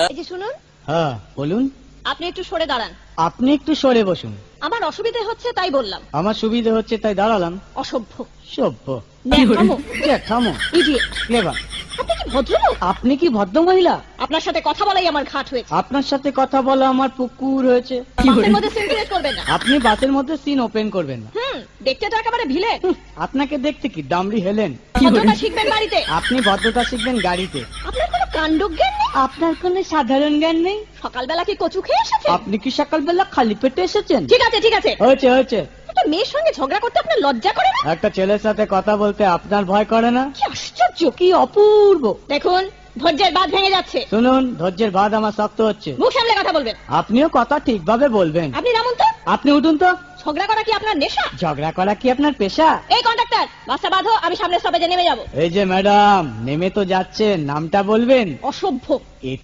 এই যে শুনুন, হ্যাঁ বলুন। আপনি একটু সরে দাঁড়ান। আপনি একটু সরে বসুন। আমার অসুবিধে হচ্ছে তাই বললাম। আমার সুবিধে হচ্ছে তাই দাঁড়ালাম। অসভ্য, সভ্য, ন্যাকামো, জ্যাঠামো, ইডিয়েট। ক্লেভার। আপনি কি ভদ্রলোক? আপনি কি ভদ্র মহিলা? আপনার সাথে কথা বলাই আমার ঘাট হয়েছে। আপনার সাথে কথা বলা আমার পুকুর হয়েছে। বাসের মধ্যে সিন ক্রিয়েট করবেন না। আপনি বাসের মধ্যে সিন ওপেন করবেন না। দেখতে তো একেবারে ভিলে। আপনাকে দেখতে কি ডামরি হেলেন? ভদ্রতা শিখবেন বাড়িতে। আপনি ভদ্রতা শিখবেন গাড়িতে। আপনার কোনো কাণ্ডজ্ঞান নেই। আপনার কোনো সাধারণ জ্ঞান নেই। সকালবেলা কি কচু খেয়ে এসেছেন? আপনি কি সকালবেলা খালি পেটে এসেছেন? ঠিক আছে ঠিক আছে, হয়েছে হয়েছে। একটা মেয়ের সঙ্গে ঝগড়া করতে আপনার লজ্জা করে না? একটা ছেলের সাথে কথা বলতে আপনার ভয় করে না? কি আশ্চর্য, কি অপূর্ব। দেখুন ধৈর্যের বাঁধ ভেঙে যাচ্ছে। শুনুন, ধৈর্যের বাঁধ আমার শক্ত হচ্ছে। মুখ সামলে কথা বলবেন। আপনিও কথা ঠিকভাবে বলবেন। আপনি নামুন তো। আপনি উঠুন তো। ঝগড়া করা কি আপনার নেশা? ঝগড়া করা কি আপনার পেশা? এই কন্ডাক্টর, বাসটা বাঁধো, আমি সামনের স্টপেজে নেমে যাব। এই যে ম্যাডাম, নেমে তো যাচ্ছেন, নামটা বলবেন। অসভ্য। এটা